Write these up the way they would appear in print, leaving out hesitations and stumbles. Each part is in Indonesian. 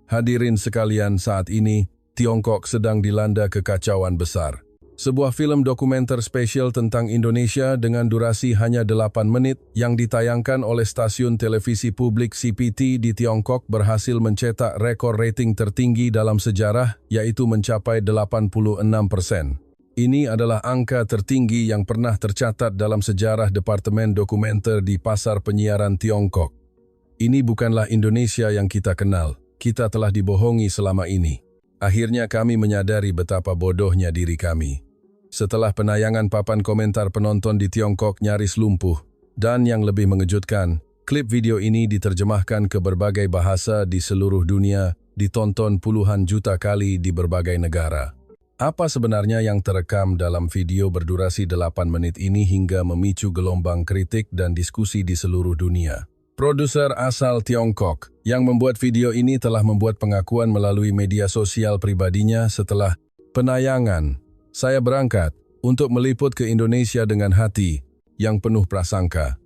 Hadirin sekalian, saat ini, Tiongkok sedang dilanda kekacauan besar. Sebuah film dokumenter spesial tentang Indonesia dengan durasi hanya 8 menit yang ditayangkan oleh stasiun televisi publik CPT di Tiongkok berhasil mencetak rekor rating tertinggi dalam sejarah, yaitu mencapai 86%. Ini adalah angka tertinggi yang pernah tercatat dalam sejarah Departemen Dokumenter di pasar penyiaran Tiongkok. Ini bukanlah Indonesia yang kita kenal. Kita telah dibohongi selama ini. Akhirnya kami menyadari betapa bodohnya diri kami. Setelah penayangan, papan komentar penonton di Tiongkok nyaris lumpuh. Dan yang lebih mengejutkan, klip video ini diterjemahkan ke berbagai bahasa di seluruh dunia, ditonton puluhan juta kali di berbagai negara. Apa sebenarnya yang terekam dalam video berdurasi 8 menit ini hingga memicu gelombang kritik dan diskusi di seluruh dunia? Produser asal Tiongkok yang membuat video ini telah membuat pengakuan melalui media sosial pribadinya setelah penayangan. Saya berangkat untuk meliput ke Indonesia dengan hati yang penuh prasangka.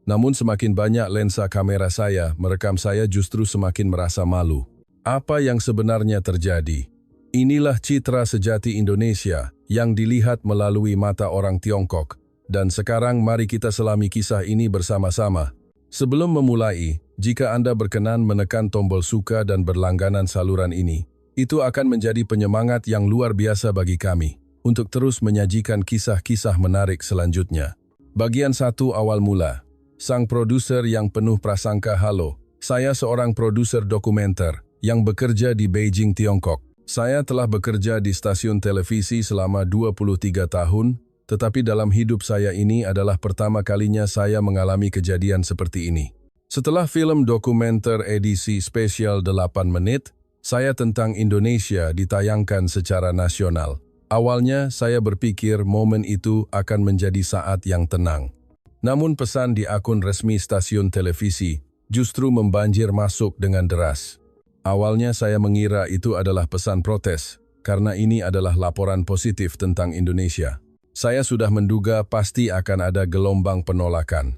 Namun semakin banyak lensa kamera saya merekam, saya justru semakin merasa malu. Apa yang sebenarnya terjadi? Inilah citra sejati Indonesia yang dilihat melalui mata orang Tiongkok. Dan sekarang mari kita selami kisah ini bersama-sama. Sebelum memulai, jika Anda berkenan menekan tombol suka dan berlangganan saluran ini, itu akan menjadi penyemangat yang luar biasa bagi kami untuk terus menyajikan kisah-kisah menarik selanjutnya. Bagian 1, awal mula. Sang produser yang penuh prasangka. Halo, saya seorang produser dokumenter yang bekerja di Beijing, Tiongkok. Saya telah bekerja di stasiun televisi selama 23 tahun, tetapi dalam hidup saya ini adalah pertama kalinya saya mengalami kejadian seperti ini. Setelah film dokumenter edisi spesial 8 menit, saya tentang Indonesia ditayangkan secara nasional. Awalnya saya berpikir momen itu akan menjadi saat yang tenang. Namun pesan di akun resmi stasiun televisi justru membanjir masuk dengan deras. Awalnya saya mengira itu adalah pesan protes, karena ini adalah laporan positif tentang Indonesia. Saya sudah menduga pasti akan ada gelombang penolakan.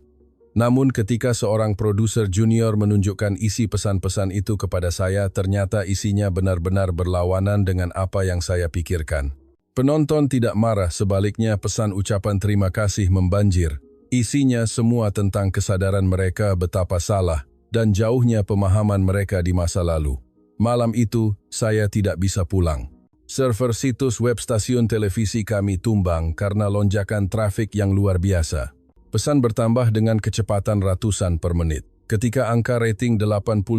Namun ketika seorang produser junior menunjukkan isi pesan-pesan itu kepada saya, ternyata isinya benar-benar berlawanan dengan apa yang saya pikirkan. Penonton tidak marah, sebaliknya pesan ucapan terima kasih membanjir. Isinya semua tentang kesadaran mereka betapa salah dan jauhnya pemahaman mereka di masa lalu. Malam itu, saya tidak bisa pulang. Server situs web stasiun televisi kami tumbang karena lonjakan trafik yang luar biasa. Pesan bertambah dengan kecepatan ratusan per menit. Ketika angka rating 86%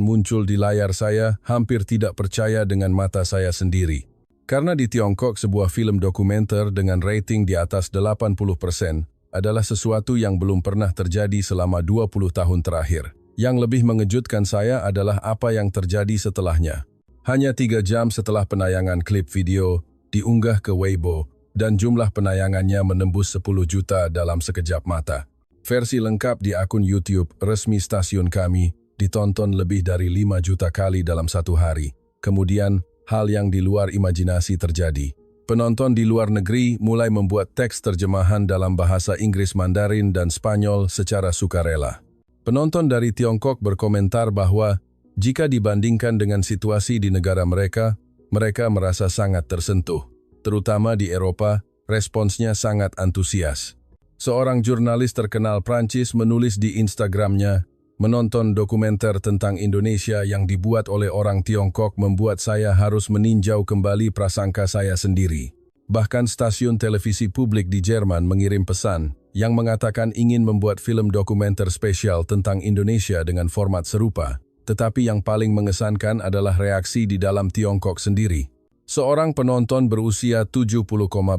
muncul di layar, saya hampir tidak percaya dengan mata saya sendiri. Karena di Tiongkok sebuah film dokumenter dengan rating di atas 80% adalah sesuatu yang belum pernah terjadi selama 20 tahun terakhir. Yang lebih mengejutkan saya adalah apa yang terjadi setelahnya. Hanya 3 jam setelah penayangan klip video, diunggah ke Weibo, dan jumlah penayangannya menembus 10 juta dalam sekejap mata. Versi lengkap di akun YouTube resmi stasiun kami ditonton lebih dari 5 juta kali dalam satu hari. Kemudian, hal yang di luar imajinasi terjadi. Penonton di luar negeri mulai membuat teks terjemahan dalam bahasa Inggris, Mandarin, dan Spanyol secara sukarela. Penonton dari Tiongkok berkomentar bahwa jika dibandingkan dengan situasi di negara mereka, mereka merasa sangat tersentuh. Terutama di Eropa, responsnya sangat antusias. Seorang jurnalis terkenal Prancis menulis di Instagramnya, menonton dokumenter tentang Indonesia yang dibuat oleh orang Tiongkok membuat saya harus meninjau kembali prasangka saya sendiri. Bahkan stasiun televisi publik di Jerman mengirim pesan yang mengatakan ingin membuat film dokumenter spesial tentang Indonesia dengan format serupa. Tetapi yang paling mengesankan adalah reaksi di dalam Tiongkok sendiri. Seorang penonton berusia 70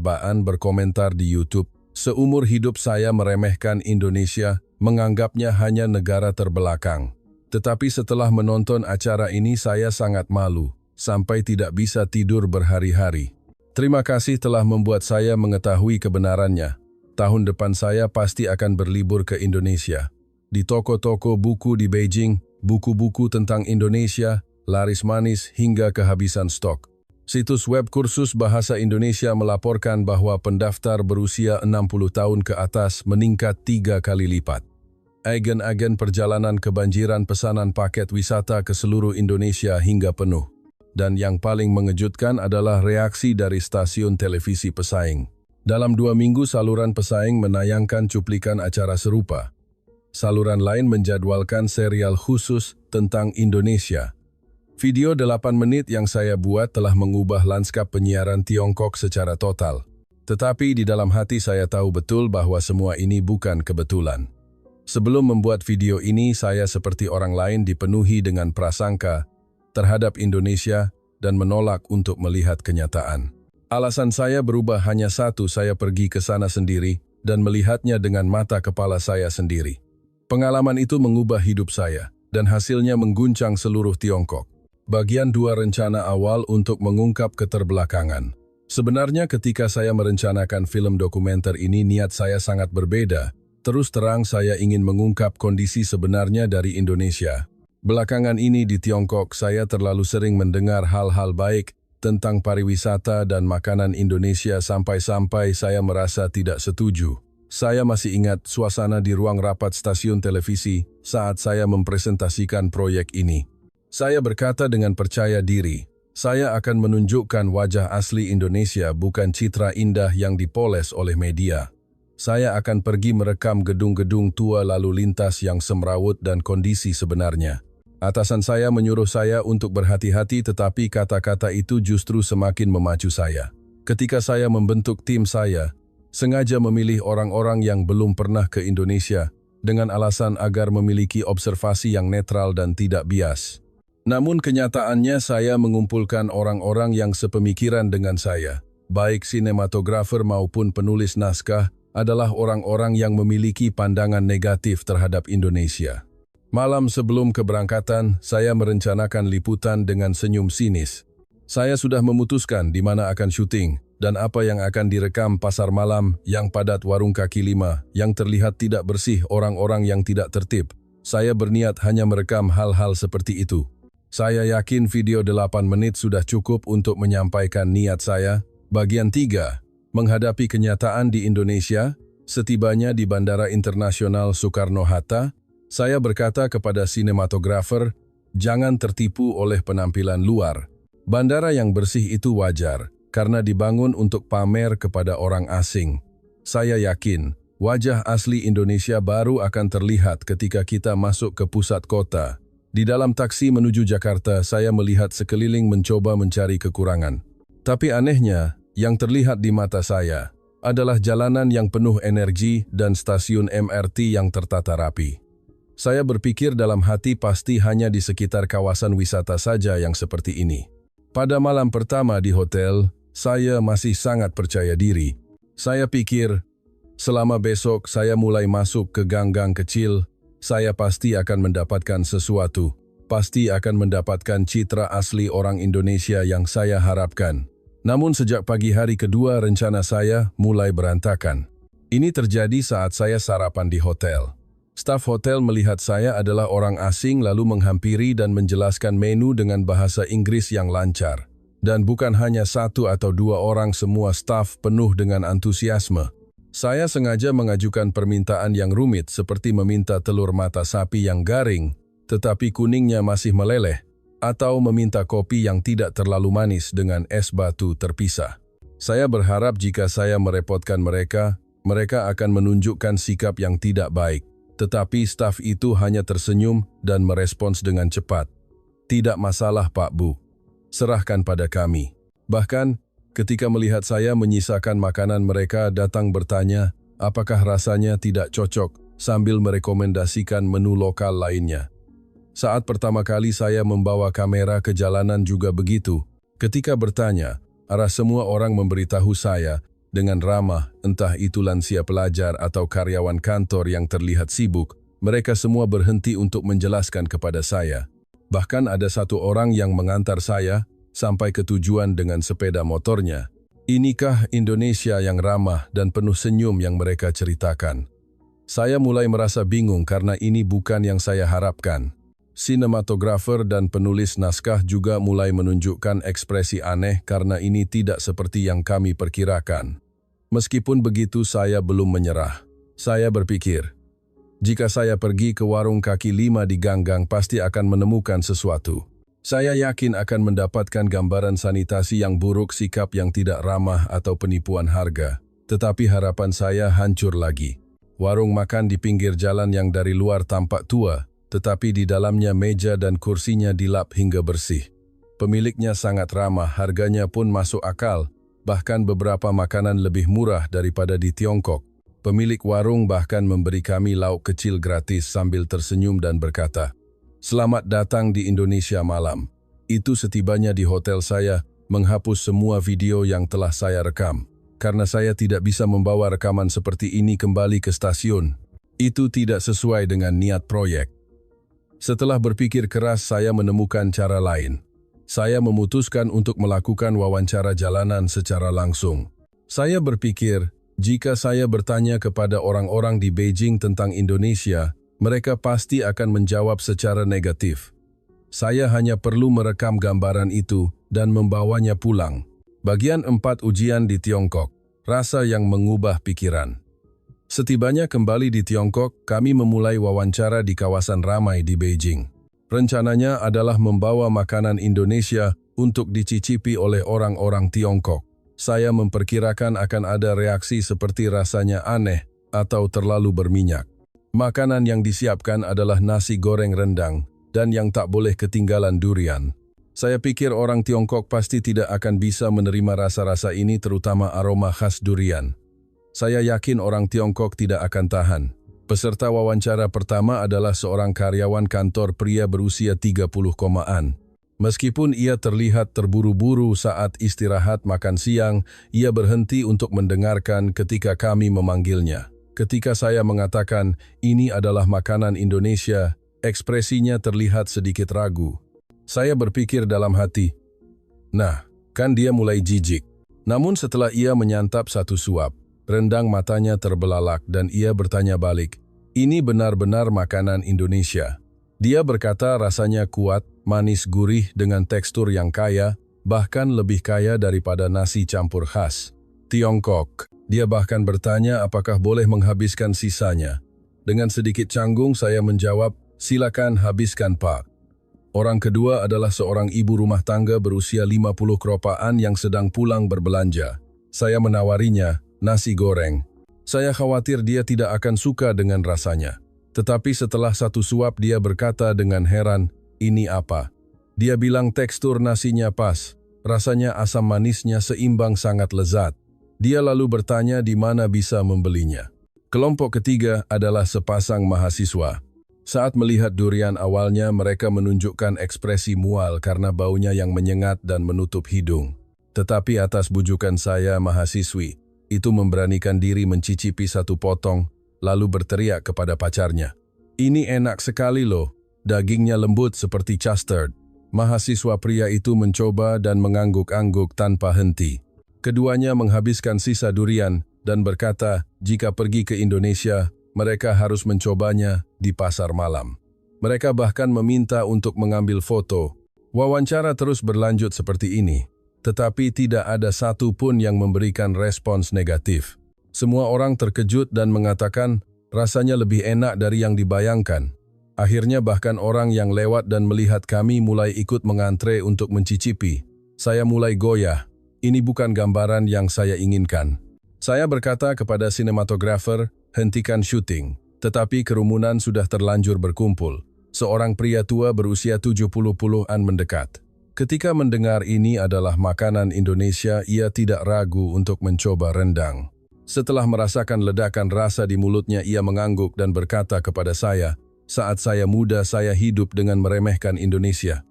baan berkomentar di YouTube, seumur hidup saya meremehkan Indonesia, menganggapnya hanya negara terbelakang. Tetapi setelah menonton acara ini saya sangat malu, sampai tidak bisa tidur berhari-hari. Terima kasih telah membuat saya mengetahui kebenarannya. Tahun depan saya pasti akan berlibur ke Indonesia. Di toko-toko buku di Beijing, buku-buku tentang Indonesia laris manis hingga kehabisan stok. Situs web kursus bahasa Indonesia melaporkan bahwa pendaftar berusia 60 tahun ke atas meningkat 3 kali lipat. Agen-agen perjalanan kebanjiran pesanan paket wisata ke seluruh Indonesia hingga penuh. Dan yang paling mengejutkan adalah reaksi dari stasiun televisi pesaing. Dalam 2 minggu saluran pesaing menayangkan cuplikan acara serupa. Saluran lain menjadwalkan serial khusus tentang Indonesia. Video 8 menit yang saya buat telah mengubah lanskap penyiaran Tiongkok secara total. Tetapi di dalam hati saya tahu betul bahwa semua ini bukan kebetulan. Sebelum membuat video ini, saya seperti orang lain dipenuhi dengan prasangka terhadap Indonesia dan menolak untuk melihat kenyataan. Alasan saya berubah hanya satu, saya pergi ke sana sendiri dan melihatnya dengan mata kepala saya sendiri. Pengalaman itu mengubah hidup saya dan hasilnya mengguncang seluruh Tiongkok. Bagian 2 rencana awal untuk mengungkap keterbelakangan. Sebenarnya ketika saya merencanakan film dokumenter ini, niat saya sangat berbeda. Terus terang saya ingin mengungkap kondisi sebenarnya dari Indonesia. Belakangan ini di Tiongkok saya terlalu sering mendengar hal-hal baik tentang pariwisata dan makanan Indonesia sampai-sampai saya merasa tidak setuju. Saya masih ingat suasana di ruang rapat stasiun televisi saat saya mempresentasikan proyek ini. Saya berkata dengan percaya diri, saya akan menunjukkan wajah asli Indonesia, bukan citra indah yang dipoles oleh media. Saya akan pergi merekam gedung-gedung tua, lalu lintas yang semrawut dan kondisi sebenarnya. Atasan saya menyuruh saya untuk berhati-hati, tetapi kata-kata itu justru semakin memacu saya. Ketika saya membentuk tim saya, sengaja memilih orang-orang yang belum pernah ke Indonesia dengan alasan agar memiliki observasi yang netral dan tidak bias. Namun kenyataannya saya mengumpulkan orang-orang yang sepemikiran dengan saya. Baik sinematografer maupun penulis naskah adalah orang-orang yang memiliki pandangan negatif terhadap Indonesia. Malam sebelum keberangkatan, saya merencanakan liputan dengan senyum sinis. Saya sudah memutuskan di mana akan syuting dan apa yang akan direkam. Pasar malam yang padat, warung kaki lima yang terlihat tidak bersih, orang-orang yang tidak tertib. Saya berniat hanya merekam hal-hal seperti itu. Saya yakin video 8 menit sudah cukup untuk menyampaikan niat saya. Bagian 3. Menghadapi kenyataan di Indonesia. Setibanya di Bandara Internasional Soekarno-Hatta, saya berkata kepada sinematografer, jangan tertipu oleh penampilan luar. Bandara yang bersih itu wajar, karena dibangun untuk pamer kepada orang asing. Saya yakin, wajah asli Indonesia baru akan terlihat ketika kita masuk ke pusat kota. Di dalam taksi menuju Jakarta, saya melihat sekeliling mencoba mencari kekurangan. Tapi anehnya, yang terlihat di mata saya adalah jalanan yang penuh energi dan stasiun MRT yang tertata rapi. Saya berpikir dalam hati, pasti hanya di sekitar kawasan wisata saja yang seperti ini. Pada malam pertama di hotel, saya masih sangat percaya diri. Saya pikir, selama besok saya mulai masuk ke gang-gang kecil, saya pasti akan mendapatkan sesuatu. Pasti akan mendapatkan citra asli orang Indonesia yang saya harapkan. Namun sejak pagi hari kedua, rencana saya mulai berantakan. Ini terjadi saat saya sarapan di hotel. Staf hotel melihat saya adalah orang asing lalu menghampiri dan menjelaskan menu dengan bahasa Inggris yang lancar. Dan bukan hanya 1 atau 2 orang, semua staf penuh dengan antusiasme. Saya sengaja mengajukan permintaan yang rumit seperti meminta telur mata sapi yang garing, tetapi kuningnya masih meleleh, atau meminta kopi yang tidak terlalu manis dengan es batu terpisah. Saya berharap jika saya merepotkan mereka, mereka akan menunjukkan sikap yang tidak baik. Tetapi staf itu hanya tersenyum dan merespons dengan cepat. Tidak masalah Pak Bu. Serahkan pada kami. Bahkan, ketika melihat saya menyisakan makanan, mereka datang bertanya, apakah rasanya tidak cocok, sambil merekomendasikan menu lokal lainnya. Saat pertama kali saya membawa kamera ke jalanan juga begitu. Ketika bertanya, arah semua orang memberitahu saya dengan ramah, entah itu lansia pelajar atau karyawan kantor yang terlihat sibuk. Mereka semua berhenti untuk menjelaskan kepada saya. Bahkan ada 1 orang yang mengantar saya sampai ke tujuan dengan sepeda motornya. Inikah Indonesia yang ramah dan penuh senyum yang mereka ceritakan? Saya mulai merasa bingung karena ini bukan yang saya harapkan. Sinematografer dan penulis naskah juga mulai menunjukkan ekspresi aneh karena ini tidak seperti yang kami perkirakan. Meskipun begitu, saya belum menyerah. Saya berpikir, Jika saya pergi ke warung kaki lima di Ganggang, pasti akan menemukan sesuatu. Saya yakin akan mendapatkan gambaran sanitasi yang buruk, sikap yang tidak ramah, atau penipuan harga. Tetapi harapan saya hancur lagi. Warung makan di pinggir jalan yang dari luar tampak tua, tetapi di dalamnya meja dan kursinya dilap hingga bersih. Pemiliknya sangat ramah, harganya pun masuk akal, bahkan beberapa makanan lebih murah daripada di Tiongkok. Pemilik warung bahkan memberi kami lauk kecil gratis sambil tersenyum dan berkata, "Selamat datang di Indonesia malam." Itu setibanya di hotel saya menghapus semua video yang telah saya rekam, karena saya tidak bisa membawa rekaman seperti ini kembali ke stasiun. Itu tidak sesuai dengan niat proyek. Setelah berpikir keras, saya menemukan cara lain. Saya memutuskan untuk melakukan wawancara jalanan secara langsung. Saya berpikir, jika saya bertanya kepada orang-orang di Beijing tentang Indonesia, mereka pasti akan menjawab secara negatif. Saya hanya perlu merekam gambaran itu dan membawanya pulang. Bagian 4, ujian di Tiongkok. Rasa yang mengubah pikiran. Setibanya kembali di Tiongkok, kami memulai wawancara di kawasan ramai di Beijing. Rencananya adalah membawa makanan Indonesia untuk dicicipi oleh orang-orang Tiongkok. Saya memperkirakan akan ada reaksi seperti rasanya aneh atau terlalu berminyak. Makanan yang disiapkan adalah nasi goreng rendang dan yang tak boleh ketinggalan durian. Saya pikir orang Tiongkok pasti tidak akan bisa menerima rasa-rasa ini, terutama aroma khas durian. Saya yakin orang Tiongkok tidak akan tahan. Peserta wawancara pertama adalah seorang karyawan kantor pria berusia 30-an. Meskipun ia terlihat terburu-buru saat istirahat makan siang, ia berhenti untuk mendengarkan ketika kami memanggilnya. Ketika saya mengatakan, "Ini adalah makanan Indonesia," ekspresinya terlihat sedikit ragu. Saya berpikir dalam hati, "Nah, kan dia mulai jijik." Namun setelah ia menyantap satu suap, rendang matanya terbelalak dan ia bertanya balik, "Ini benar-benar makanan Indonesia?" Dia berkata rasanya kuat, manis gurih dengan tekstur yang kaya, bahkan lebih kaya daripada nasi campur khas Tiongkok. Dia bahkan bertanya apakah boleh menghabiskan sisanya. Dengan sedikit canggung saya menjawab, "Silakan habiskan, Pak." Orang kedua adalah seorang ibu rumah tangga berusia 50 keropaan yang sedang pulang berbelanja. Saya menawarinya nasi goreng. Saya khawatir dia tidak akan suka dengan rasanya. Tetapi setelah satu suap dia berkata dengan heran, "Ini apa?" Dia bilang tekstur nasinya pas, rasanya asam manisnya seimbang, sangat lezat. Dia lalu bertanya di mana bisa membelinya. Kelompok ketiga adalah sepasang mahasiswa. Saat melihat durian awalnya mereka menunjukkan ekspresi mual karena baunya yang menyengat dan menutup hidung. Tetapi atas bujukan saya, mahasiswi itu memberanikan diri mencicipi satu potong, lalu berteriak kepada pacarnya, "Ini enak sekali loh, dagingnya lembut seperti custard." Mahasiswa pria itu mencoba dan mengangguk-angguk tanpa henti. Keduanya menghabiskan sisa durian dan berkata, jika pergi ke Indonesia, mereka harus mencobanya di pasar malam. Mereka bahkan meminta untuk mengambil foto. Wawancara terus berlanjut seperti ini, tetapi tidak ada satu pun yang memberikan respons negatif. Semua orang terkejut dan mengatakan rasanya lebih enak dari yang dibayangkan. Akhirnya bahkan orang yang lewat dan melihat kami mulai ikut mengantre untuk mencicipi. Saya mulai goyah. Ini bukan gambaran yang saya inginkan. Saya berkata kepada sinematografer, "Hentikan syuting." Tetapi kerumunan sudah terlanjur berkumpul. Seorang pria tua berusia 70-an mendekat. Ketika mendengar ini adalah makanan Indonesia, ia tidak ragu untuk mencoba rendang. Setelah merasakan ledakan rasa di mulutnya, ia mengangguk dan berkata kepada saya, "Saat saya muda, saya hidup dengan meremehkan Indonesia.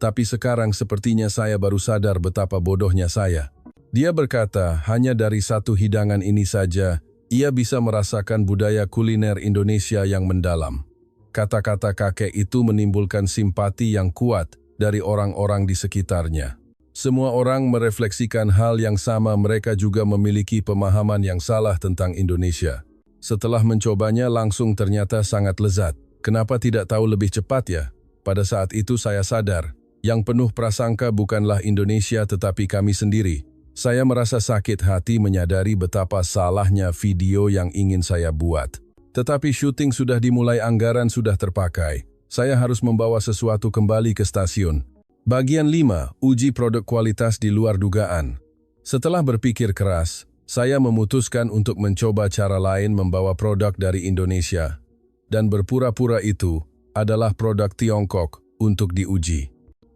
Tapi sekarang sepertinya saya baru sadar betapa bodohnya saya." Dia berkata, hanya dari satu hidangan ini saja, ia bisa merasakan budaya kuliner Indonesia yang mendalam. Kata-kata kakek itu menimbulkan simpati yang kuat dari orang-orang di sekitarnya. Semua orang merefleksikan hal yang sama, mereka juga memiliki pemahaman yang salah tentang Indonesia. Setelah mencobanya langsung ternyata sangat lezat. Kenapa tidak tahu lebih cepat ya? Pada saat itu saya sadar, yang penuh prasangka bukanlah Indonesia tetapi kami sendiri. Saya merasa sakit hati menyadari betapa salahnya video yang ingin saya buat. Tetapi syuting sudah dimulai, anggaran sudah terpakai. Saya harus membawa sesuatu kembali ke stasiun. Bagian 5. Uji produk kualitas di luar dugaan. Setelah berpikir keras, saya memutuskan untuk mencoba cara lain membawa produk dari Indonesia. Dan berpura-pura itu adalah produk Tiongkok untuk diuji.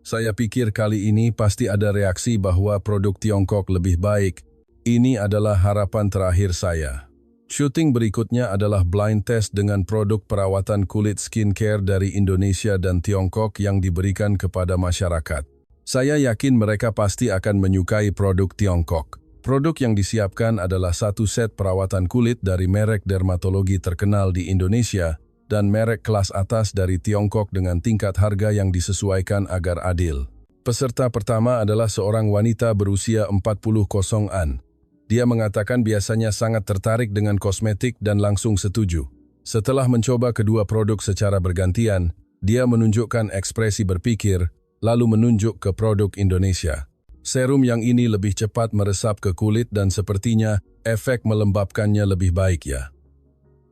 Saya pikir kali ini pasti ada reaksi bahwa produk Tiongkok lebih baik. Ini adalah harapan terakhir saya. Syuting berikutnya adalah blind test dengan produk perawatan kulit skincare dari Indonesia dan Tiongkok yang diberikan kepada masyarakat. Saya yakin mereka pasti akan menyukai produk Tiongkok. Produk yang disiapkan adalah satu set perawatan kulit dari merek dermatologi terkenal di Indonesia dan merek kelas atas dari Tiongkok dengan tingkat harga yang disesuaikan agar adil. Peserta pertama adalah seorang wanita berusia 40-an. Dia mengatakan biasanya sangat tertarik dengan kosmetik dan langsung setuju. Setelah mencoba kedua produk secara bergantian, dia menunjukkan ekspresi berpikir, lalu menunjuk ke produk Indonesia. Serum yang ini lebih cepat meresap ke kulit dan sepertinya efek melembabkannya lebih baik ya.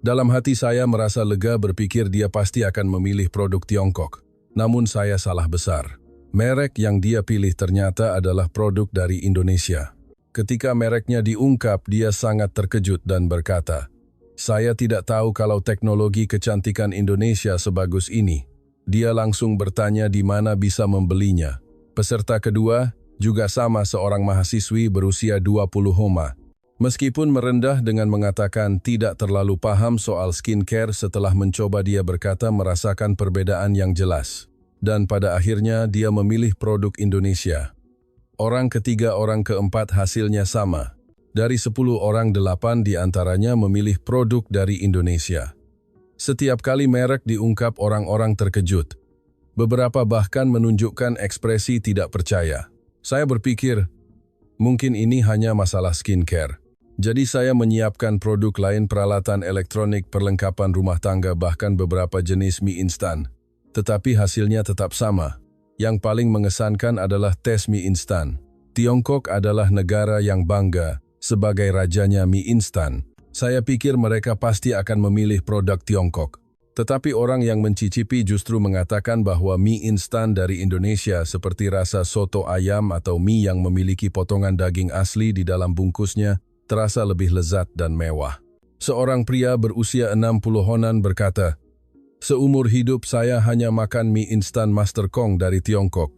Dalam hati saya merasa lega berpikir dia pasti akan memilih produk Tiongkok. Namun saya salah besar. Merek yang dia pilih ternyata adalah produk dari Indonesia. Ketika mereknya diungkap, dia sangat terkejut dan berkata, "Saya tidak tahu kalau teknologi kecantikan Indonesia sebagus ini." Dia langsung bertanya di mana bisa membelinya. Peserta kedua juga sama, seorang mahasiswi berusia 20-an. Meskipun merendah dengan mengatakan tidak terlalu paham soal skincare, setelah mencoba dia berkata merasakan perbedaan yang jelas. Dan pada akhirnya dia memilih produk Indonesia. Orang ketiga, orang keempat hasilnya sama. Dari 10 orang, 8 diantaranya memilih produk dari Indonesia. Setiap kali merek diungkap, orang-orang terkejut. Beberapa bahkan menunjukkan ekspresi tidak percaya. Saya berpikir, mungkin ini hanya masalah skincare. Jadi saya menyiapkan produk lain, peralatan elektronik, perlengkapan rumah tangga, bahkan beberapa jenis mie instan. Tetapi hasilnya tetap sama. Yang paling mengesankan adalah tes mie instan. Tiongkok adalah negara yang bangga sebagai rajanya mie instan. Saya pikir mereka pasti akan memilih produk Tiongkok. Tetapi orang yang mencicipi justru mengatakan bahwa mie instan dari Indonesia seperti rasa soto ayam atau mie yang memiliki potongan daging asli di dalam bungkusnya terasa lebih lezat dan mewah. Seorang pria berusia 60-an berkata, "Seumur hidup saya hanya makan mie instan Master Kong dari Tiongkok.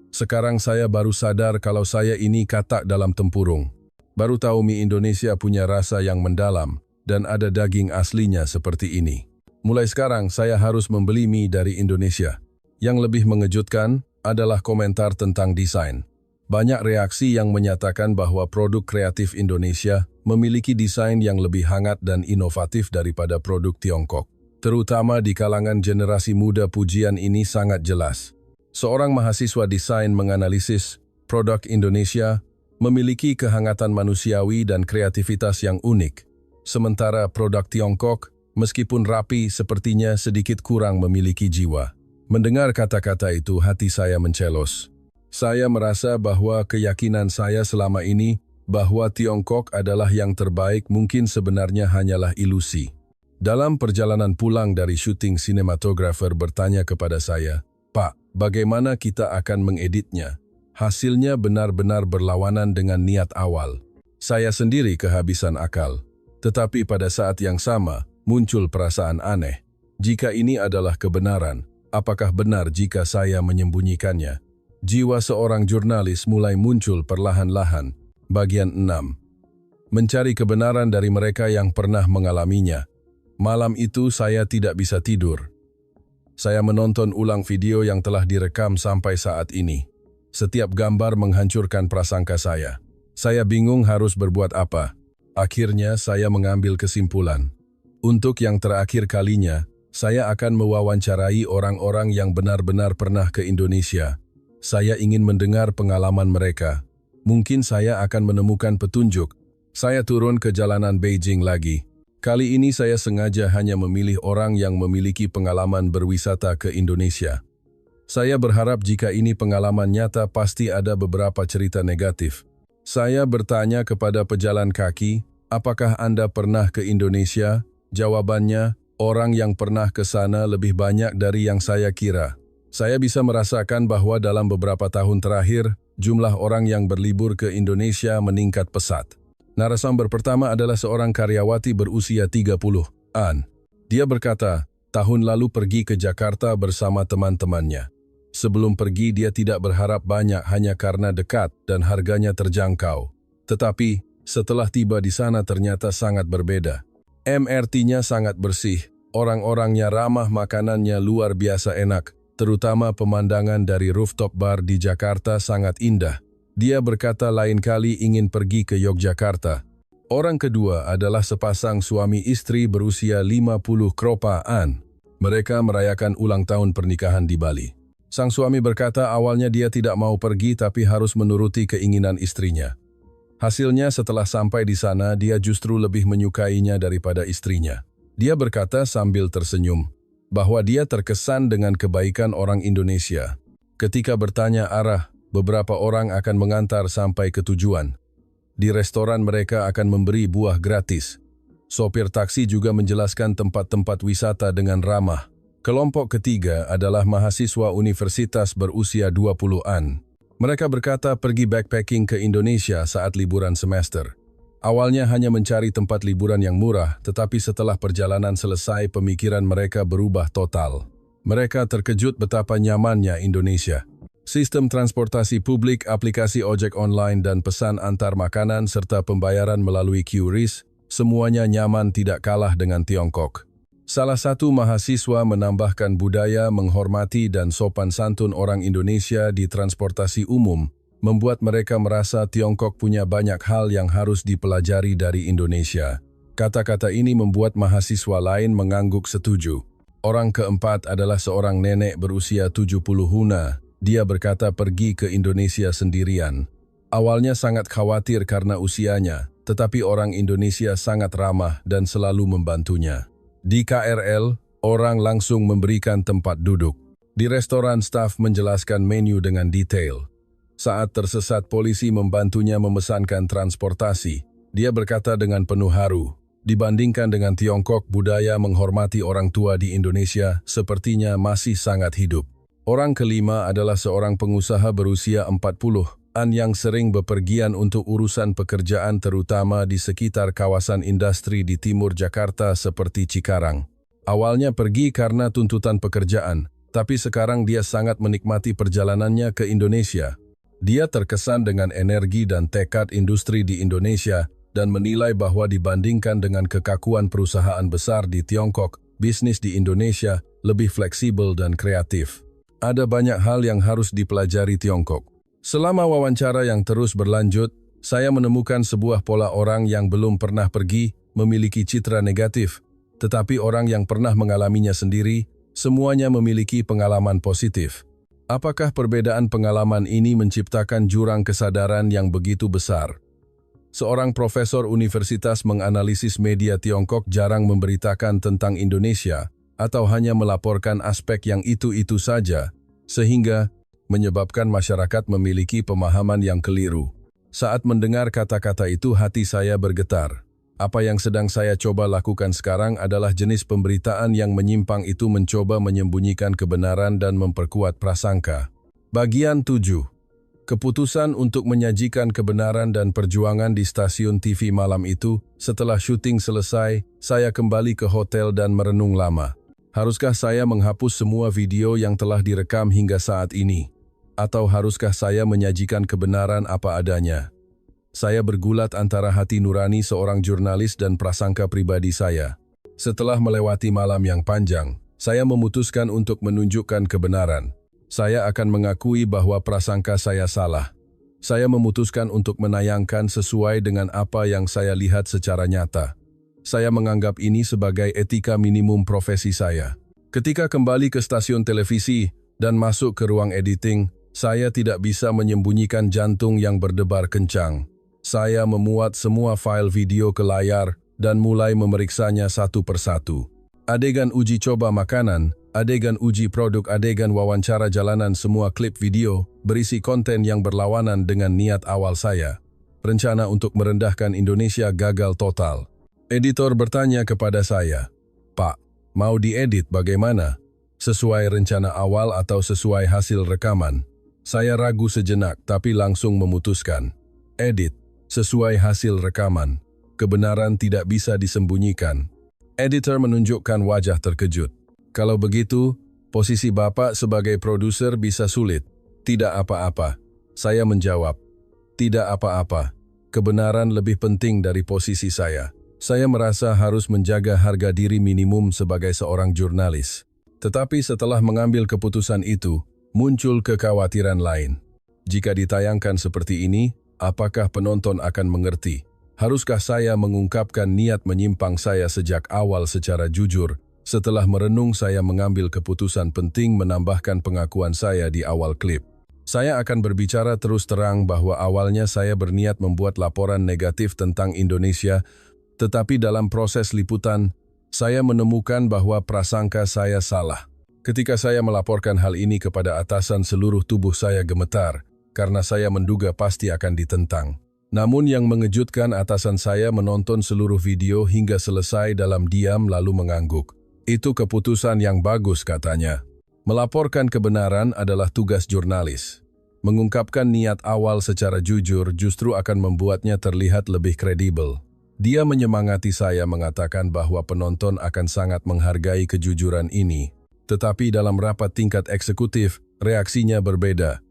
Sekarang saya baru sadar kalau saya ini katak dalam tempurung. Baru tahu mie Indonesia punya rasa yang mendalam dan ada daging aslinya seperti ini. Mulai sekarang saya harus membeli mie dari Indonesia." Yang lebih mengejutkan adalah komentar tentang desain. Banyak reaksi yang menyatakan bahwa produk kreatif Indonesia memiliki desain yang lebih hangat dan inovatif daripada produk Tiongkok. Terutama di kalangan generasi muda, pujian ini sangat jelas. Seorang mahasiswa desain menganalisis produk Indonesia memiliki kehangatan manusiawi dan kreativitas yang unik. Sementara produk Tiongkok, meskipun rapi, sepertinya sedikit kurang memiliki jiwa. Mendengar kata-kata itu, hati saya mencelos. Saya merasa bahwa keyakinan saya selama ini bahwa Tiongkok adalah yang terbaik mungkin sebenarnya hanyalah ilusi. Dalam perjalanan pulang dari syuting, sinematografer bertanya kepada saya, "Pak, bagaimana kita akan mengeditnya?" Hasilnya benar-benar berlawanan dengan niat awal. Saya sendiri kehabisan akal. Tetapi pada saat yang sama, muncul perasaan aneh. Jika ini adalah kebenaran, apakah benar jika saya menyembunyikannya? Jiwa seorang jurnalis mulai muncul perlahan-lahan. Bagian 6. Mencari kebenaran dari mereka yang pernah mengalaminya. Malam itu saya tidak bisa tidur. Saya menonton ulang video yang telah direkam sampai saat ini. Setiap gambar menghancurkan prasangka saya. Saya bingung harus berbuat apa. Akhirnya saya mengambil kesimpulan. Untuk yang terakhir kalinya, saya akan mewawancarai orang-orang yang benar-benar pernah ke Indonesia. Saya ingin mendengar pengalaman mereka. Mungkin saya akan menemukan petunjuk. Saya turun ke jalanan Beijing lagi. Kali ini saya sengaja hanya memilih orang yang memiliki pengalaman berwisata ke Indonesia. Saya berharap jika ini pengalaman nyata, pasti ada beberapa cerita negatif. Saya bertanya kepada pejalan kaki, "Apakah Anda pernah ke Indonesia?" Jawabannya, Orang yang pernah ke sana lebih banyak dari yang saya kira. Saya bisa merasakan bahwa dalam beberapa tahun terakhir, jumlah orang yang berlibur ke Indonesia meningkat pesat. Narasumber pertama adalah seorang karyawati berusia 30-an. Dia berkata, tahun lalu pergi ke Jakarta bersama teman-temannya. Sebelum pergi dia tidak berharap banyak hanya karena dekat dan harganya terjangkau. Tetapi, setelah tiba di sana ternyata sangat berbeda. MRT-nya sangat bersih, orang-orangnya ramah, makanannya luar biasa enak, terutama pemandangan dari rooftop bar di Jakarta sangat indah. Dia berkata lain kali ingin pergi ke Yogyakarta. Orang kedua adalah sepasang suami istri berusia 50 kropaan. Mereka merayakan ulang tahun pernikahan di Bali. Sang suami berkata awalnya dia tidak mau pergi tapi harus menuruti keinginan istrinya. Hasilnya setelah sampai di sana dia justru lebih menyukainya daripada istrinya. Dia berkata sambil tersenyum bahwa dia terkesan dengan kebaikan orang Indonesia. Ketika bertanya arah, beberapa orang akan mengantar sampai ke tujuan. Di restoran mereka akan memberi buah gratis. Sopir taksi juga menjelaskan tempat-tempat wisata dengan ramah. Kelompok ketiga adalah mahasiswa universitas berusia 20-an. Mereka berkata pergi backpacking ke Indonesia saat liburan semester. Awalnya hanya mencari tempat liburan yang murah, tetapi setelah perjalanan selesai pemikiran mereka berubah total. Mereka terkejut betapa nyamannya Indonesia. Sistem transportasi publik, aplikasi ojek online dan pesan antar makanan serta pembayaran melalui QRIS, semuanya nyaman tidak kalah dengan Tiongkok. Salah satu mahasiswa menambahkan budaya, menghormati dan sopan santun orang Indonesia di transportasi umum, membuat mereka merasa Tiongkok punya banyak hal yang harus dipelajari dari Indonesia. Kata-kata ini membuat mahasiswa lain mengangguk setuju. Orang keempat adalah seorang nenek berusia 70-an. Dia berkata pergi ke Indonesia sendirian. Awalnya sangat khawatir karena usianya, tetapi orang Indonesia sangat ramah dan selalu membantunya. Di KRL, orang langsung memberikan tempat duduk. Di restoran, staf menjelaskan menu dengan detail. Saat tersesat, polisi membantunya memesankan transportasi. Dia berkata dengan penuh haru, dibandingkan dengan Tiongkok, budaya menghormati orang tua di Indonesia sepertinya masih sangat hidup. Orang kelima adalah seorang pengusaha berusia 40-an yang sering bepergian untuk urusan pekerjaan terutama di sekitar kawasan industri di timur Jakarta seperti Cikarang. Awalnya pergi karena tuntutan pekerjaan, tapi sekarang dia sangat menikmati perjalanannya ke Indonesia. Dia terkesan dengan energi dan tekad industri di Indonesia dan menilai bahwa dibandingkan dengan kekakuan perusahaan besar di Tiongkok, bisnis di Indonesia lebih fleksibel dan kreatif. Ada banyak hal yang harus dipelajari Tiongkok. Selama wawancara yang terus berlanjut, saya menemukan sebuah pola orang yang belum pernah pergi memiliki citra negatif, tetapi orang yang pernah mengalaminya sendiri, semuanya memiliki pengalaman positif. Apakah perbedaan pengalaman ini menciptakan jurang kesadaran yang begitu besar? Seorang profesor universitas menganalisis media Tiongkok jarang memberitakan tentang Indonesia, atau hanya melaporkan aspek yang itu-itu saja, sehingga menyebabkan masyarakat memiliki pemahaman yang keliru. Saat mendengar kata-kata itu hati saya bergetar. Apa yang sedang saya coba lakukan sekarang adalah jenis pemberitaan yang menyimpang itu mencoba menyembunyikan kebenaran dan memperkuat prasangka. Bagian 7. Keputusan untuk menyajikan kebenaran dan perjuangan di stasiun TV malam itu, setelah syuting selesai, saya kembali ke hotel dan merenung lama. Haruskah saya menghapus semua video yang telah direkam hingga saat ini? Atau haruskah saya menyajikan kebenaran apa adanya? Saya bergulat antara hati nurani seorang jurnalis dan prasangka pribadi saya. Setelah melewati malam yang panjang, saya memutuskan untuk menunjukkan kebenaran. Saya akan mengakui bahwa prasangka saya salah. Saya memutuskan untuk menayangkan sesuai dengan apa yang saya lihat secara nyata. Saya menganggap ini sebagai etika minimum profesi saya. Ketika kembali ke stasiun televisi dan masuk ke ruang editing, saya tidak bisa menyembunyikan jantung yang berdebar kencang. Saya memuat semua file video ke layar dan mulai memeriksanya satu persatu. Adegan uji coba makanan, adegan uji produk, adegan wawancara jalanan, semua klip video berisi konten yang berlawanan dengan niat awal saya. Rencana untuk merendahkan Indonesia gagal total. Editor bertanya kepada saya, "Pak, Mau diedit bagaimana? Sesuai rencana awal atau sesuai hasil rekaman? Saya ragu sejenak tapi langsung memutuskan. Edit, sesuai hasil rekaman. Kebenaran tidak bisa disembunyikan. Editor menunjukkan wajah terkejut. Kalau begitu, posisi Bapak sebagai produser bisa sulit. Tidak apa-apa. Saya menjawab. Tidak apa-apa. Kebenaran lebih penting dari posisi saya. Saya merasa harus menjaga harga diri minimum sebagai seorang jurnalis. Tetapi setelah mengambil keputusan itu, muncul kekhawatiran lain. Jika ditayangkan seperti ini, apakah penonton akan mengerti? Haruskah saya mengungkapkan niat menyimpang saya sejak awal secara jujur? Setelah merenung, saya mengambil keputusan penting menambahkan pengakuan saya di awal klip. Saya akan berbicara terus terang bahwa awalnya saya berniat membuat laporan negatif tentang Indonesia, tetapi dalam proses liputan, saya menemukan bahwa prasangka saya salah. Ketika saya melaporkan hal ini kepada atasan, seluruh tubuh saya gemetar, karena saya menduga pasti akan ditentang. Namun yang mengejutkan, atasan saya menonton seluruh video hingga selesai dalam diam lalu mengangguk. Itu keputusan yang bagus, katanya. Melaporkan kebenaran adalah tugas jurnalis. Mengungkapkan niat awal secara jujur justru akan membuatnya terlihat lebih kredibel. Dia menyemangati saya mengatakan bahwa penonton akan sangat menghargai kejujuran ini. Tetapi dalam rapat tingkat eksekutif, reaksinya berbeda.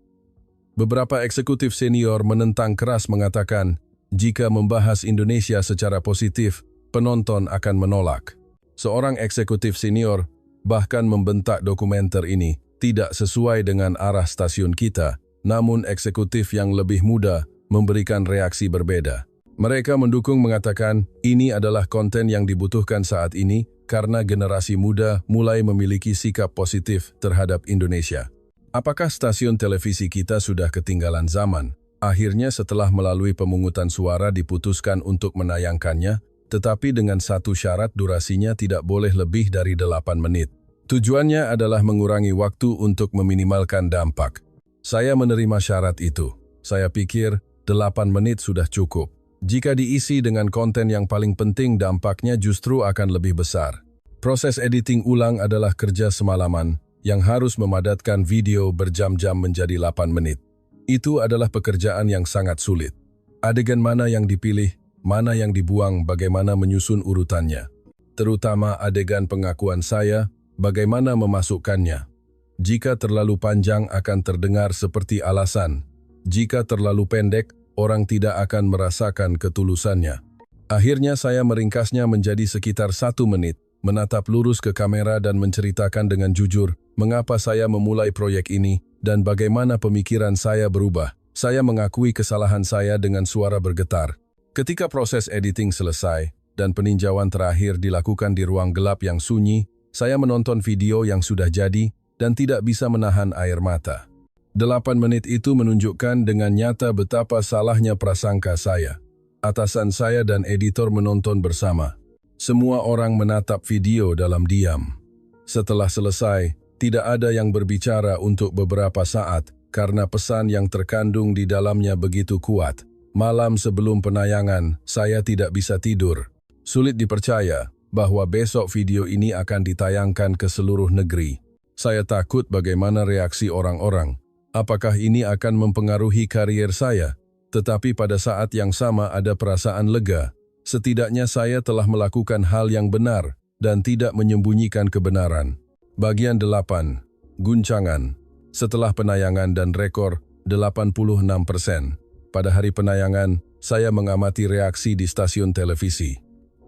Beberapa eksekutif senior menentang keras mengatakan, jika membahas Indonesia secara positif, penonton akan menolak. Seorang eksekutif senior bahkan membentak dokumenter ini tidak sesuai dengan arah stasiun kita, namun eksekutif yang lebih muda memberikan reaksi berbeda. Mereka mendukung, mengatakan ini adalah konten yang dibutuhkan saat ini karena generasi muda mulai memiliki sikap positif terhadap Indonesia. Apakah stasiun televisi kita sudah ketinggalan zaman? Akhirnya setelah melalui pemungutan suara diputuskan untuk menayangkannya, tetapi dengan satu syarat, durasinya tidak boleh lebih dari 8 menit. Tujuannya adalah mengurangi waktu untuk meminimalkan dampak. Saya menerima syarat itu. Saya pikir 8 menit sudah cukup. Jika diisi dengan konten yang paling penting, dampaknya justru akan lebih besar. Proses editing ulang adalah kerja semalaman yang harus memadatkan video berjam-jam menjadi 8 menit. Itu adalah pekerjaan yang sangat sulit. Adegan mana yang dipilih, mana yang dibuang, bagaimana menyusun urutannya. Terutama adegan pengakuan saya, bagaimana memasukkannya. Jika terlalu panjang akan terdengar seperti alasan. Jika terlalu pendek, orang tidak akan merasakan ketulusannya. Akhirnya saya meringkasnya menjadi sekitar 1 menit, menatap lurus ke kamera dan menceritakan dengan jujur mengapa saya memulai proyek ini dan bagaimana pemikiran saya berubah. Saya mengakui kesalahan saya dengan suara bergetar. Ketika proses editing selesai dan peninjauan terakhir dilakukan di ruang gelap yang sunyi, saya menonton video yang sudah jadi dan tidak bisa menahan air mata. 8 menit itu menunjukkan dengan nyata betapa salahnya prasangka saya. Atasan saya dan editor menonton bersama. Semua orang menatap video dalam diam. Setelah selesai, tidak ada yang berbicara untuk beberapa saat karena pesan yang terkandung di dalamnya begitu kuat. Malam sebelum penayangan, saya tidak bisa tidur. Sulit dipercaya bahwa besok video ini akan ditayangkan ke seluruh negeri. Saya takut bagaimana reaksi orang-orang. Apakah ini akan mempengaruhi karier saya? Tetapi pada saat yang sama ada perasaan lega. Setidaknya saya telah melakukan hal yang benar dan tidak menyembunyikan kebenaran. Bagian 8. Guncangan. Setelah penayangan dan rekor 86%. Pada hari penayangan, saya mengamati reaksi di stasiun televisi.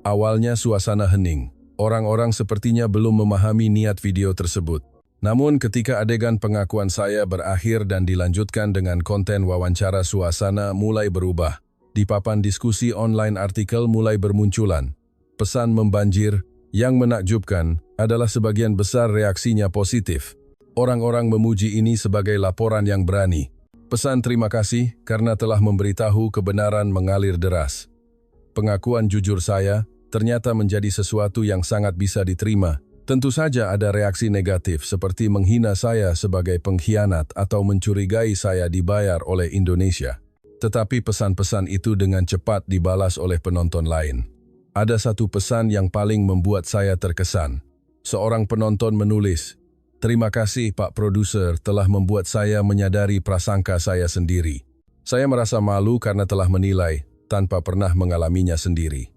Awalnya suasana hening. Orang-orang sepertinya belum memahami niat video tersebut. Namun ketika adegan pengakuan saya berakhir dan dilanjutkan dengan konten wawancara, suasana mulai berubah. Di papan diskusi online, artikel mulai bermunculan. Pesan membanjir. Yang menakjubkan adalah sebagian besar reaksinya positif. Orang-orang memuji ini sebagai laporan yang berani. Pesan terima kasih karena telah memberitahu kebenaran mengalir deras. Pengakuan jujur saya ternyata menjadi sesuatu yang sangat bisa diterima. Tentu saja ada reaksi negatif seperti menghina saya sebagai pengkhianat atau mencurigai saya dibayar oleh Indonesia. Tetapi pesan-pesan itu dengan cepat dibalas oleh penonton lain. Ada satu pesan yang paling membuat saya terkesan. Seorang penonton menulis, "Terima kasih Pak Produser telah membuat saya menyadari prasangka saya sendiri. Saya merasa malu karena telah menilai tanpa pernah mengalaminya sendiri."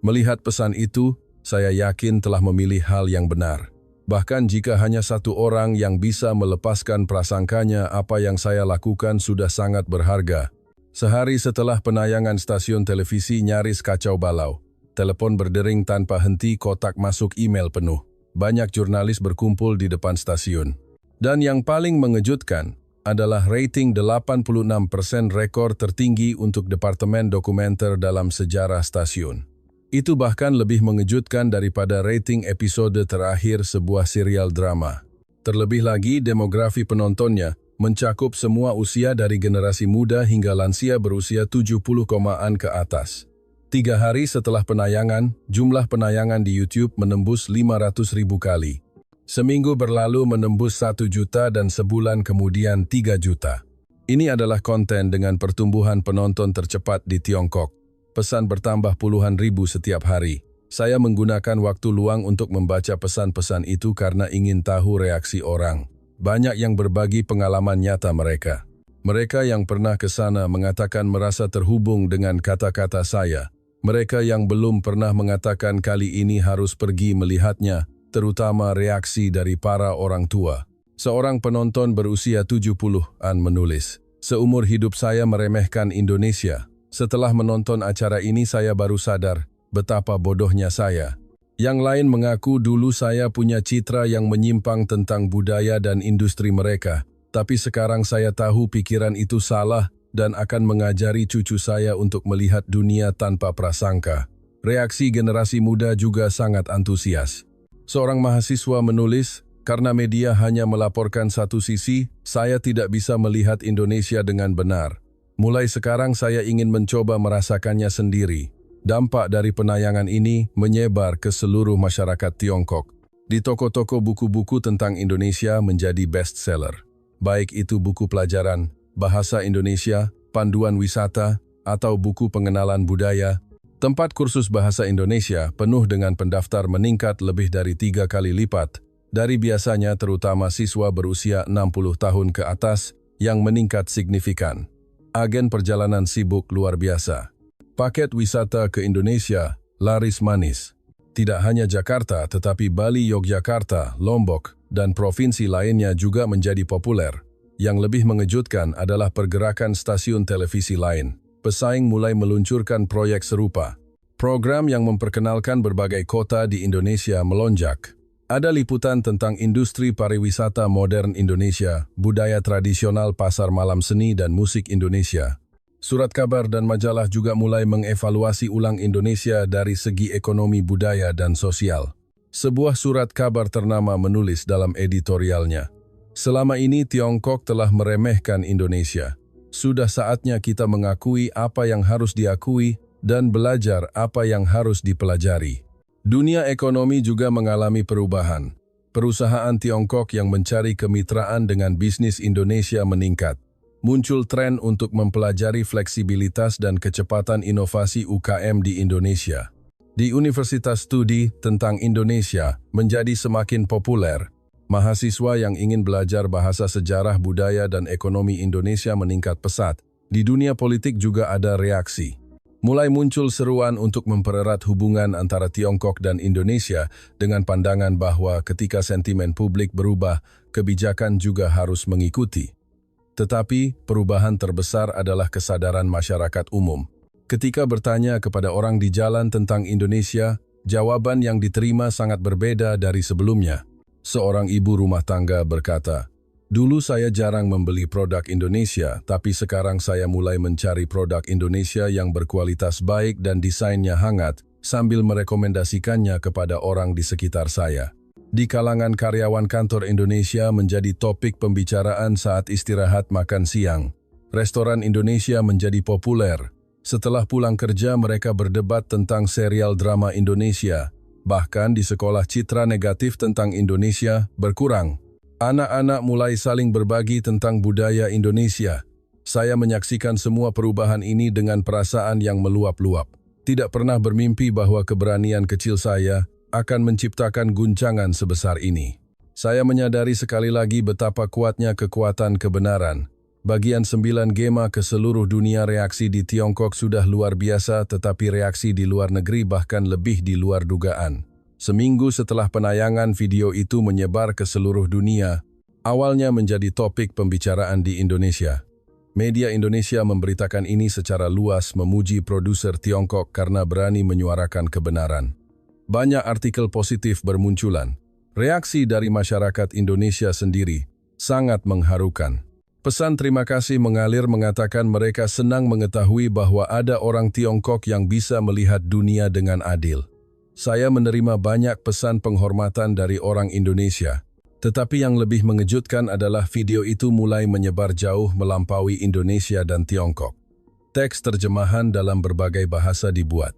Melihat pesan itu, saya yakin telah memilih hal yang benar. Bahkan jika hanya satu orang yang bisa melepaskan prasangkanya, apa yang saya lakukan sudah sangat berharga. Sehari setelah penayangan stasiun televisi nyaris kacau balau. Telepon berdering tanpa henti, kotak masuk email penuh. Banyak jurnalis berkumpul di depan stasiun. Dan yang paling mengejutkan adalah rating 86%, rekor tertinggi untuk departemen dokumenter dalam sejarah stasiun. Itu bahkan lebih mengejutkan daripada rating episode terakhir sebuah serial drama. Terlebih lagi, demografi penontonnya mencakup semua usia dari generasi muda hingga lansia berusia 70-an ke atas. 3 hari setelah penayangan, jumlah penayangan di YouTube menembus 500.000 kali. Seminggu berlalu menembus 1 juta dan sebulan kemudian 3 juta. Ini adalah konten dengan pertumbuhan penonton tercepat di Tiongkok. Pesan bertambah puluhan ribu setiap hari. Saya menggunakan waktu luang untuk membaca pesan-pesan itu karena ingin tahu reaksi orang. Banyak yang berbagi pengalaman nyata mereka. Mereka yang pernah ke sana mengatakan merasa terhubung dengan kata-kata saya. Mereka yang belum pernah mengatakan kali ini harus pergi melihatnya, terutama reaksi dari para orang tua. Seorang penonton berusia 70-an menulis, "Seumur hidup saya meremehkan Indonesia. Setelah menonton acara ini saya baru sadar betapa bodohnya saya." Yang lain mengaku, "Dulu saya punya citra yang menyimpang tentang budaya dan industri mereka, tapi sekarang saya tahu pikiran itu salah dan akan mengajari cucu saya untuk melihat dunia tanpa prasangka." Reaksi generasi muda juga sangat antusias. Seorang mahasiswa menulis, "Karena media hanya melaporkan satu sisi, saya tidak bisa melihat Indonesia dengan benar. Mulai sekarang saya ingin mencoba merasakannya sendiri." Dampak dari penayangan ini menyebar ke seluruh masyarakat Tiongkok. Di toko-toko buku-buku tentang Indonesia menjadi bestseller. Baik itu buku pelajaran, bahasa Indonesia, panduan wisata, atau buku pengenalan budaya. Tempat kursus bahasa Indonesia penuh dengan pendaftar meningkat lebih dari 3 kali lipat dari biasanya, terutama siswa berusia 60 tahun ke atas yang meningkat signifikan. Agen perjalanan sibuk luar biasa. Paket wisata ke Indonesia laris manis. Tidak hanya Jakarta, tetapi Bali, Yogyakarta, Lombok, dan provinsi lainnya juga menjadi populer. Yang lebih mengejutkan adalah pergerakan stasiun televisi lain. Pesaing mulai meluncurkan proyek serupa. Program yang memperkenalkan berbagai kota di Indonesia melonjak. Ada liputan tentang industri pariwisata modern Indonesia, budaya tradisional, pasar malam, seni dan musik Indonesia. Surat kabar dan majalah juga mulai mengevaluasi ulang Indonesia dari segi ekonomi, budaya, dan sosial. Sebuah surat kabar ternama menulis dalam editorialnya, "Selama ini Tiongkok telah meremehkan Indonesia. Sudah saatnya kita mengakui apa yang harus diakui dan belajar apa yang harus dipelajari." Dunia ekonomi juga mengalami perubahan. Perusahaan Tiongkok yang mencari kemitraan dengan bisnis Indonesia meningkat. Muncul tren untuk mempelajari fleksibilitas dan kecepatan inovasi UKM di Indonesia. Di Universitas Studi tentang Indonesia menjadi semakin populer. Mahasiswa yang ingin belajar bahasa, sejarah, budaya, dan ekonomi Indonesia meningkat pesat. Di dunia politik juga ada reaksi. Mulai muncul seruan untuk mempererat hubungan antara Tiongkok dan Indonesia dengan pandangan bahwa ketika sentimen publik berubah, kebijakan juga harus mengikuti. Tetapi, perubahan terbesar adalah kesadaran masyarakat umum. Ketika bertanya kepada orang di jalan tentang Indonesia, jawaban yang diterima sangat berbeda dari sebelumnya. Seorang ibu rumah tangga berkata, "Dulu saya jarang membeli produk Indonesia, tapi sekarang saya mulai mencari produk Indonesia yang berkualitas baik dan desainnya hangat, sambil merekomendasikannya kepada orang di sekitar saya." Di kalangan karyawan kantor Indonesia menjadi topik pembicaraan saat istirahat makan siang. Restoran Indonesia menjadi populer. Setelah pulang kerja, mereka berdebat tentang serial drama Indonesia. Bahkan di sekolah, citra negatif tentang Indonesia berkurang. Anak-anak mulai saling berbagi tentang budaya Indonesia. Saya menyaksikan semua perubahan ini dengan perasaan yang meluap-luap. Tidak pernah bermimpi bahwa keberanian kecil saya akan menciptakan guncangan sebesar ini. Saya menyadari sekali lagi betapa kuatnya kekuatan kebenaran. Bagian 9 Gema ke seluruh dunia, reaksi di Tiongkok sudah luar biasa, tetapi reaksi di luar negeri bahkan lebih di luar dugaan. Seminggu setelah penayangan video itu menyebar ke seluruh dunia, awalnya menjadi topik pembicaraan di Indonesia. Media Indonesia memberitakan ini secara luas, memuji produser Tiongkok karena berani menyuarakan kebenaran. Banyak artikel positif bermunculan. Reaksi dari masyarakat Indonesia sendiri sangat mengharukan. Pesan terima kasih mengalir mengatakan mereka senang mengetahui bahwa ada orang Tiongkok yang bisa melihat dunia dengan adil. Saya menerima banyak pesan penghormatan dari orang Indonesia. Tetapi yang lebih mengejutkan adalah video itu mulai menyebar jauh melampaui Indonesia dan Tiongkok. Teks terjemahan dalam berbagai bahasa dibuat.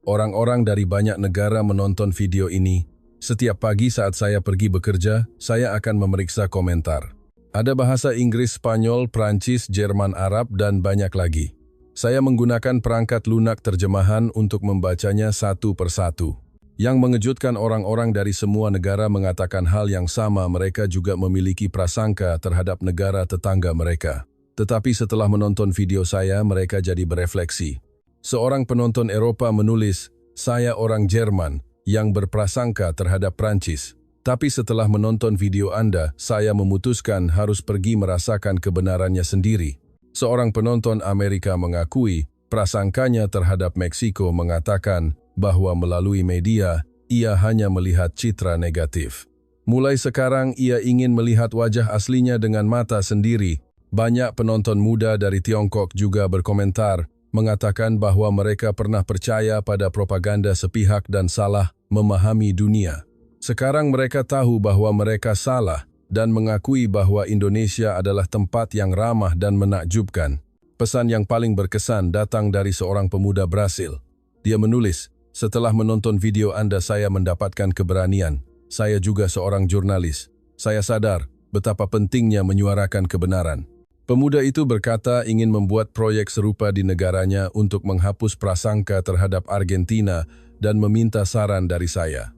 Orang-orang dari banyak negara menonton video ini. Setiap pagi saat saya pergi bekerja, saya akan memeriksa komentar. Ada bahasa Inggris, Spanyol, Prancis, Jerman, Arab, dan banyak lagi. Saya menggunakan perangkat lunak terjemahan untuk membacanya satu persatu. Yang mengejutkan, orang-orang dari semua negara mengatakan hal yang sama, mereka juga memiliki prasangka terhadap negara tetangga mereka. Tetapi setelah menonton video saya, mereka jadi berefleksi. Seorang penonton Eropa menulis, "Saya orang Jerman yang berprasangka terhadap Prancis. Tapi setelah menonton video Anda, saya memutuskan harus pergi merasakan kebenarannya sendiri." Seorang penonton Amerika mengakui, prasangkanya terhadap Meksiko mengatakan bahwa melalui media, ia hanya melihat citra negatif. Mulai sekarang ia ingin melihat wajah aslinya dengan mata sendiri. Banyak penonton muda dari Tiongkok juga berkomentar, mengatakan bahwa mereka pernah percaya pada propaganda sepihak dan salah memahami dunia. Sekarang mereka tahu bahwa mereka salah dan mengakui bahwa Indonesia adalah tempat yang ramah dan menakjubkan. Pesan yang paling berkesan datang dari seorang pemuda Brasil. Dia menulis, "Setelah menonton video Anda, saya mendapatkan keberanian. Saya juga seorang jurnalis. Saya sadar betapa pentingnya menyuarakan kebenaran." Pemuda itu berkata ingin membuat proyek serupa di negaranya untuk menghapus prasangka terhadap Argentina dan meminta saran dari saya.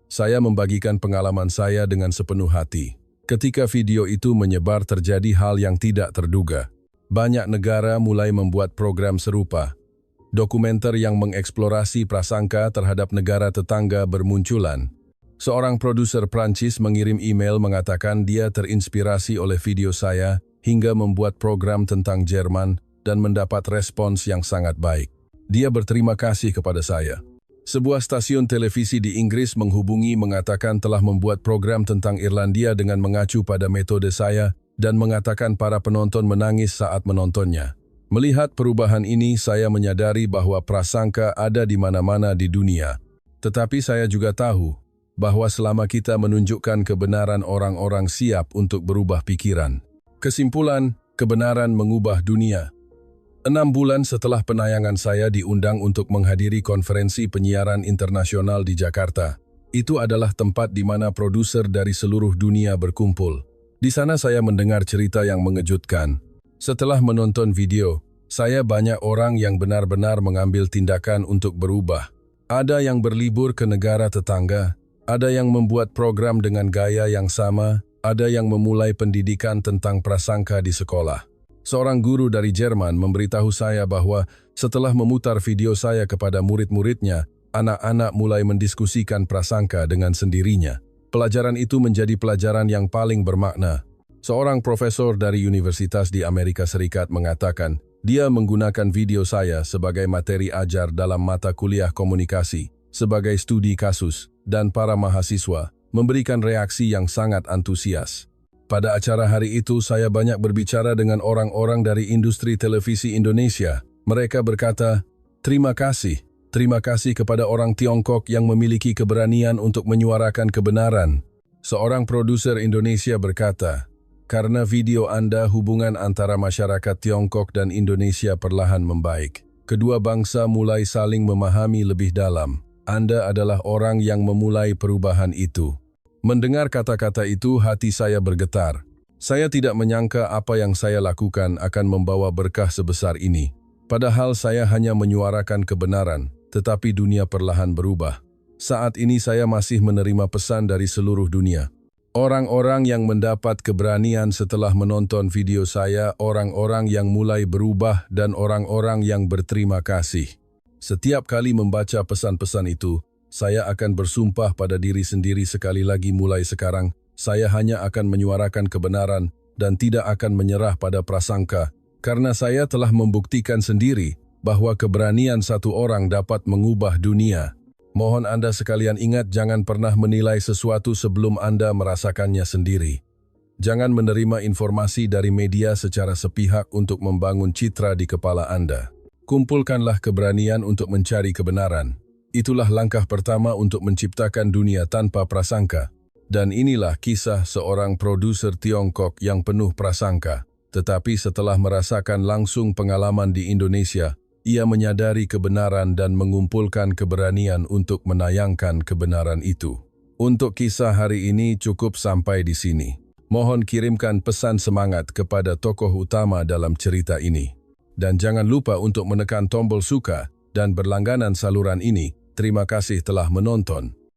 Saya membagikan pengalaman saya dengan sepenuh hati. Ketika video itu menyebar, terjadi hal yang tidak terduga. Banyak negara mulai membuat program serupa. Dokumenter yang mengeksplorasi prasangka terhadap negara tetangga bermunculan. Seorang produser Prancis mengirim email mengatakan dia terinspirasi oleh video saya hingga membuat program tentang Jerman dan mendapat respons yang sangat baik. Dia berterima kasih kepada saya. Sebuah stasiun televisi di Inggris menghubungi mengatakan telah membuat program tentang Irlandia dengan mengacu pada metode saya dan mengatakan para penonton menangis saat menontonnya. Melihat perubahan ini, saya menyadari bahwa prasangka ada di mana-mana di dunia. Tetapi saya juga tahu bahwa selama kita menunjukkan kebenaran, orang-orang siap untuk berubah pikiran. Kesimpulan, kebenaran mengubah dunia. 6 bulan setelah penayangan, saya diundang untuk menghadiri konferensi penyiaran internasional di Jakarta. Itu adalah tempat di mana produser dari seluruh dunia berkumpul. Di sana saya mendengar cerita yang mengejutkan. Setelah menonton video, saya banyak orang yang benar-benar mengambil tindakan untuk berubah. Ada yang berlibur ke negara tetangga, ada yang membuat program dengan gaya yang sama, ada yang memulai pendidikan tentang prasangka di sekolah. Seorang guru dari Jerman memberitahu saya bahwa setelah memutar video saya kepada murid-muridnya, anak-anak mulai mendiskusikan prasangka dengan sendirinya. Pelajaran itu menjadi pelajaran yang paling bermakna. Seorang profesor dari universitas di Amerika Serikat mengatakan, dia menggunakan video saya sebagai materi ajar dalam mata kuliah komunikasi, sebagai studi kasus, dan para mahasiswa memberikan reaksi yang sangat antusias. Pada acara hari itu, saya banyak berbicara dengan orang-orang dari industri televisi Indonesia. Mereka berkata, terima kasih kepada orang Tiongkok yang memiliki keberanian untuk menyuarakan kebenaran. Seorang produser Indonesia berkata, karena video Anda, hubungan antara masyarakat Tiongkok dan Indonesia perlahan membaik. Kedua bangsa mulai saling memahami lebih dalam. Anda adalah orang yang memulai perubahan itu. Mendengar kata-kata itu, hati saya bergetar. Saya tidak menyangka apa yang saya lakukan akan membawa berkah sebesar ini. Padahal saya hanya menyuarakan kebenaran, tetapi dunia perlahan berubah. Saat ini saya masih menerima pesan dari seluruh dunia. Orang-orang yang mendapat keberanian setelah menonton video saya, orang-orang yang mulai berubah dan orang-orang yang berterima kasih. Setiap kali membaca pesan-pesan itu, saya akan bersumpah pada diri sendiri sekali lagi mulai sekarang, saya hanya akan menyuarakan kebenaran dan tidak akan menyerah pada prasangka, karena saya telah membuktikan sendiri bahwa keberanian satu orang dapat mengubah dunia. Mohon Anda sekalian ingat, jangan pernah menilai sesuatu sebelum Anda merasakannya sendiri. Jangan menerima informasi dari media secara sepihak untuk membangun citra di kepala Anda. Kumpulkanlah keberanian untuk mencari kebenaran. Itulah langkah pertama untuk menciptakan dunia tanpa prasangka. Dan inilah kisah seorang produser Tiongkok yang penuh prasangka. Tetapi setelah merasakan langsung pengalaman di Indonesia, ia menyadari kebenaran dan mengumpulkan keberanian untuk menayangkan kebenaran itu. Untuk kisah hari ini cukup sampai di sini. Mohon kirimkan pesan semangat kepada tokoh utama dalam cerita ini. Dan jangan lupa untuk menekan tombol suka dan berlangganan saluran ini. Terima kasih telah menonton.